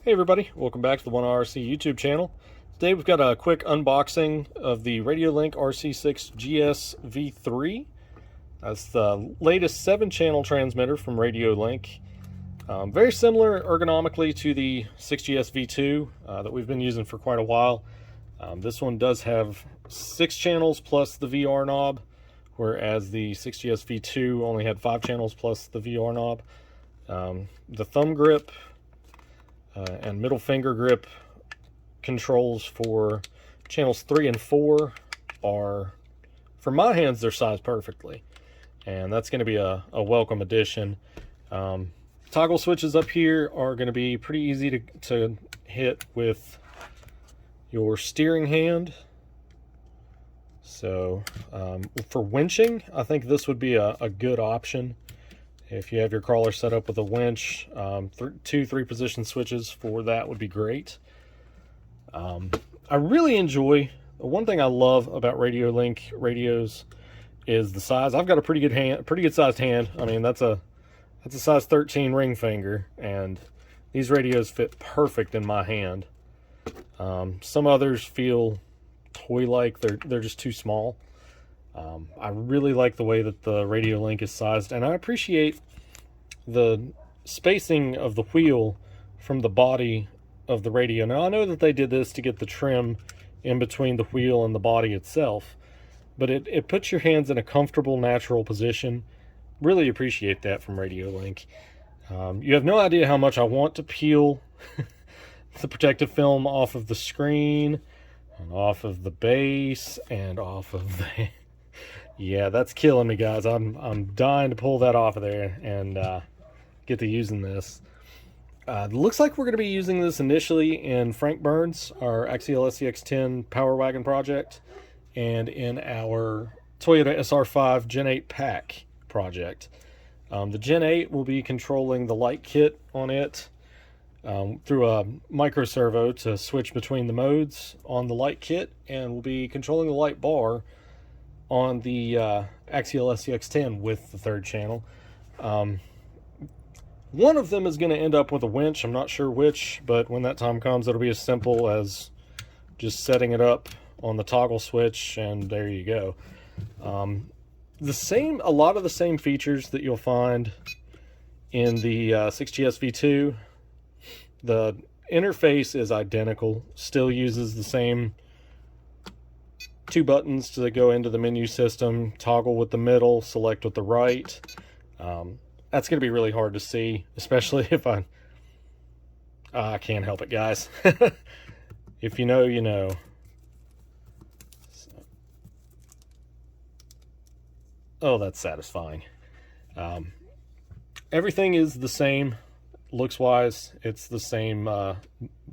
Hey everybody, welcome back to the 1RC YouTube channel. Today we've got a quick unboxing of the Radiolink RC6GSV3. That's the latest 7-channel transmitter from Radiolink. Very similar ergonomically to the 6GSV2 that we've been using for quite a while. This one does have 6 channels plus the VR knob, whereas the 6GSV2 only had 5 channels plus the VR knob. The thumb grip and middle finger grip controls for channels 3 and 4 are, for my hands, they're sized perfectly, and that's going to be a welcome addition. Toggle switches up here are going to be pretty easy to hit with your steering hand. So for winching, I think this would be a good option. If you have your crawler set up with a winch, 2-3 position switches for that would be great. I really enjoy, one thing I love about Radiolink radios is the size. I've got a pretty good sized hand. I mean, that's a size 13 ring finger, and these radios fit perfect in my hand. Some others feel toy-like, they're just too small. I really like the way that the Radiolink is sized, and I appreciate the spacing of the wheel from the body of the radio. Now, I know that they did this to get the trim in between the wheel and the body itself, but it puts your hands in a comfortable, natural position. Really appreciate that from Radiolink. You have no idea how much I want to peel the protective film off of the screen, and off of the base, and off of the... Yeah, that's killing me, guys. I'm dying to pull that off of there and get to using this. Looks like we're going to be using this initially in Frank Burns, our Axial SCX10 Power Wagon project, and in our Toyota SR5 Gen 8 pack project. The Gen 8 will be controlling the light kit on it through a micro servo to switch between the modes on the light kit, and we'll be controlling the light bar on the Axial SCX10 with the 3rd channel. One of them is going to end up with a winch. I'm not sure which, but when that time comes, it'll be as simple as just setting it up on the toggle switch, and there you go. A lot of the same features that you'll find in the 6GSV2. The interface is identical, still uses the same 2 buttons to go into the menu system, toggle with the middle, select with the right. That's going to be really hard to see, especially if I can't help it, guys. If you know, you know. So. Oh, that's satisfying. Everything is the same looks-wise. It's the same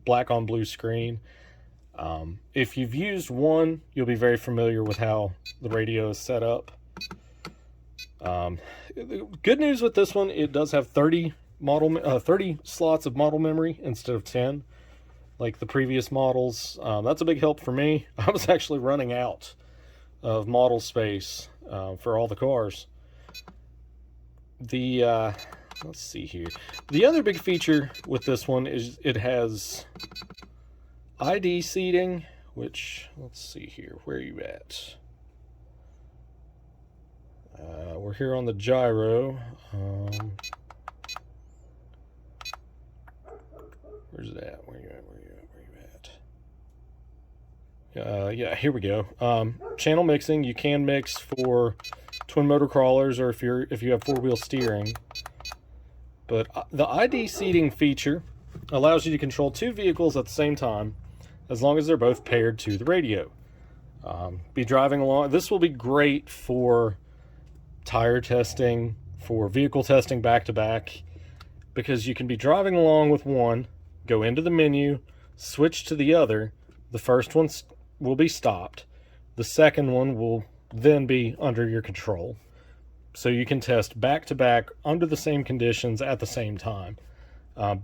black on blue screen. If you've used one, you'll be very familiar with how the radio is set up. Good news with this one, it does have 30 slots of model memory instead of 10, like the previous models. That's a big help for me. I was actually running out of model space for all the cars. Let's see here. The other big feature with this one is it has ID seating, which, let's see here, where are you at? We're here on the gyro. Where's it at? Where you at? Yeah, here we go. Channel mixing. You can mix for twin motor crawlers, or if you have 4-wheel steering. But the ID seating feature allows you to control 2 vehicles at the same time, as long as they're both paired to the radio. Be driving along. This will be great for tire testing, for vehicle testing back to back, because you can be driving along with one, go into the menu, switch to the other. The first one will be stopped. The second one will then be under your control. So you can test back to back under the same conditions at the same time.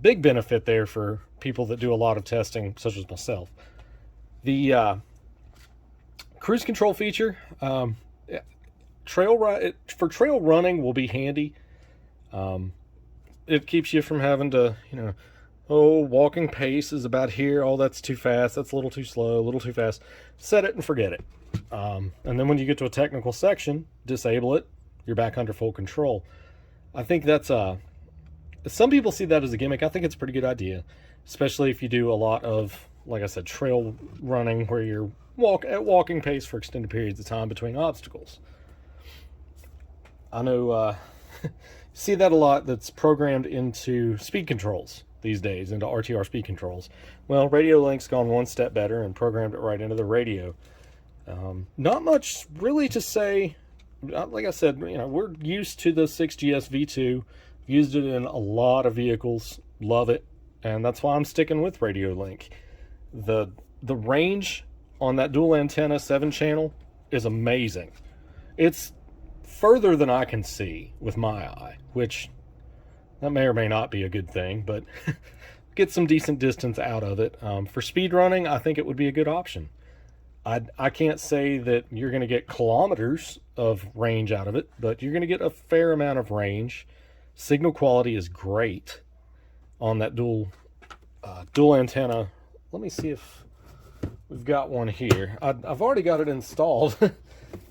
Big benefit there for people that do a lot of testing, such as myself. The cruise control feature, for trail running will be handy. It keeps you from having to, oh, walking pace is about here. Oh, that's too fast. That's a little too slow, a little too fast. Set it and forget it. And then when you get to a technical section, disable it. You're back under full control. I think that's some people see that as a gimmick. I think it's a pretty good idea, especially if you do a lot of, like I said, trail running where you're at walking pace for extended periods of time between obstacles. I know see that a lot that's programmed into speed controls these days, into RTR speed controls. Well, Radiolink's gone one step better and programmed it right into the radio. Not much really to say. Like I said, we're used to the 6GSV3, used it in a lot of vehicles, love it, and that's why I'm sticking with Radiolink. The range on that dual antenna 7-channel is amazing. It's further than I can see with my eye, which that may or may not be a good thing, but get some decent distance out of it. For speed running, I think it would be a good option. I can't say that you're going to get kilometers of range out of it, but you're going to get a fair amount of range. Signal quality is great on that dual antenna. Let me see if we've got one here. I've already got it installed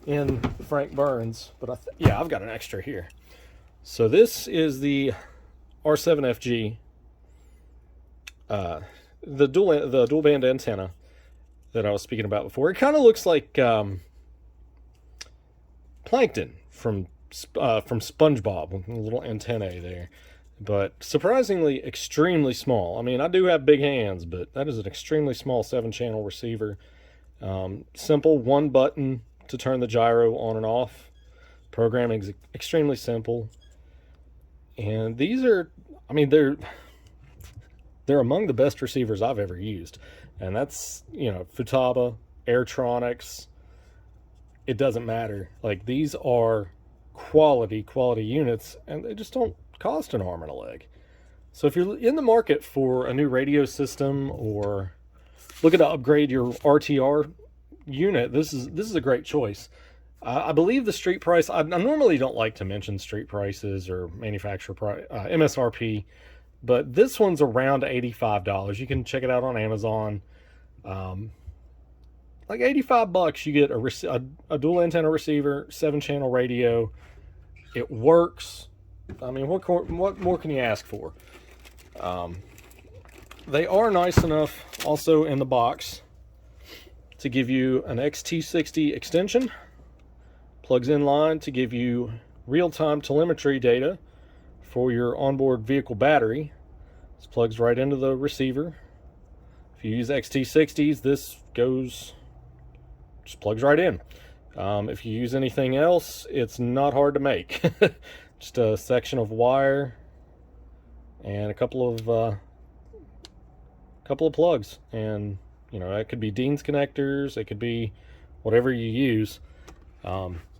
in Frank Burns, but yeah, I've got an extra here. So this is the R7FG, the dual band antenna that I was speaking about before. It kind of looks like Plankton from SpongeBob, with a little antennae there, but surprisingly extremely small. I mean, I do have big hands, but that is an extremely small 7-channel receiver. Simple, one button to turn the gyro on and off. Programming is extremely simple, and these are, I mean, they're among the best receivers I've ever used. And that's, Futaba, Airtronics, it doesn't matter. Like, these are quality units, and they just don't cost an arm and a leg. So if you're in the market for a new radio system or looking to upgrade your RTR unit, this is a great choice. I believe the street price, I normally don't like to mention street prices or manufacturer price, MSRP, but this one's around $85. You can check it out on Amazon. Like $85, you get a dual antenna receiver, 7-channel radio. It works. I mean, what more can you ask for? They are nice enough also in the box to give you an XT60 extension. Plugs in line to give you real-time telemetry data for your onboard vehicle battery. This plugs right into the receiver. If you use XT60s, this just plugs right in. If you use anything else, it's not hard to make. Just a section of wire and a couple of plugs, and that could be Dean's connectors, it could be whatever you use.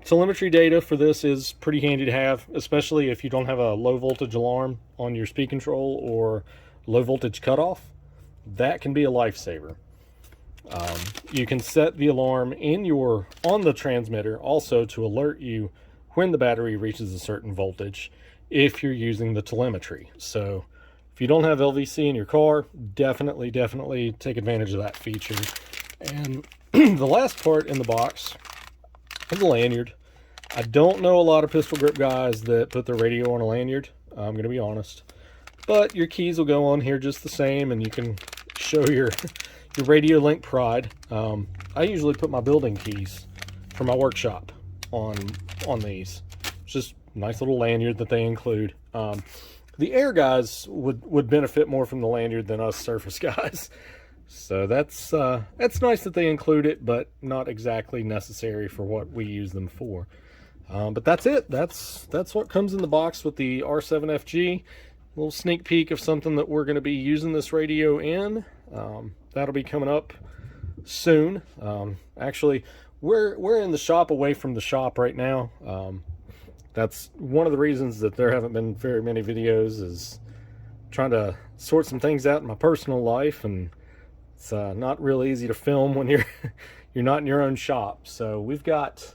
Telemetry data for this is pretty handy to have, especially if you don't have a low voltage alarm on your speed control or low voltage cutoff. That can be a lifesaver. You can set the alarm on the transmitter also to alert you when the battery reaches a certain voltage if you're using the telemetry. So if you don't have LVC in your car, definitely take advantage of that feature. And the last part in the box is a lanyard. I don't know a lot of pistol grip guys that put their radio on a lanyard, I'm going to be honest. But your keys will go on here just the same, and you can show your Radiolink pride. I usually put my building keys for my workshop on these. It's just a nice little lanyard that they include. The air guys would benefit more from the lanyard than us surface guys. So that's nice that they include it, but not exactly necessary for what we use them for. But that's it. That's what comes in the box with the R7FG. A little sneak peek of something that we're going to be using this radio in. That'll be coming up soon. Actually, we're in the shop away from the shop right now. That's one of the reasons that there haven't been very many videos, is trying to sort some things out in my personal life, and it's not real easy to film when you're not in your own shop. So we've got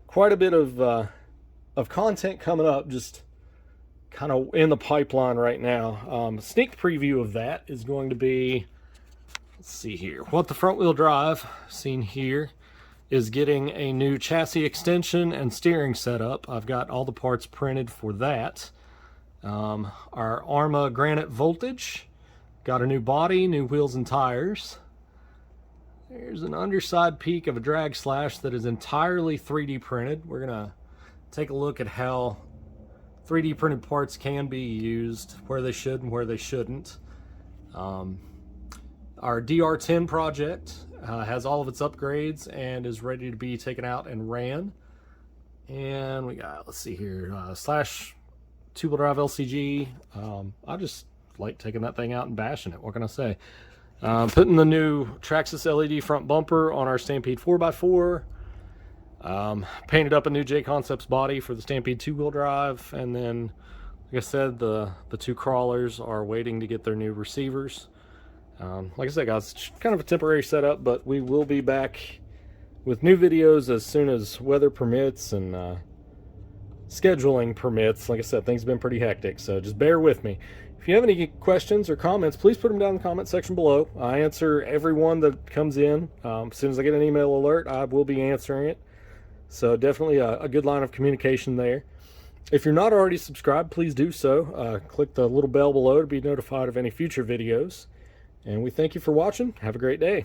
quite a bit of content coming up, just kind of in the pipeline right now. Sneak preview of that is going to be, let's see here, what the front wheel drive seen here is getting a new chassis extension and steering setup. I've got all the parts printed for that. Our Arma Granite Voltage got a new body, new wheels and tires. There's an underside peak of a drag slash that is entirely 3D printed. We're gonna take a look at how 3D printed parts can be used, where they should and where they shouldn't. Our DR10 project has all of its upgrades and is ready to be taken out and ran. And we got, let's see here, Slash two-wheel drive LCG. I just like taking that thing out and bashing it. What can I say? Putting the new Traxxas LED front bumper on our Stampede 4x4. Painted up a new J-Concepts body for the Stampede two-wheel drive. And then, like I said, the two crawlers are waiting to get their new receivers. Like I said, guys, it's kind of a temporary setup, but we will be back with new videos as soon as weather permits and scheduling permits. Like I said, things have been pretty hectic, so just bear with me. If you have any questions or comments, please put them down in the comment section below. I answer everyone that comes in. As soon as I get an email alert, I will be answering it. So definitely a good line of communication there. If you're not already subscribed, please do so. Click the little bell below to be notified of any future videos. And we thank you for watching. Have a great day.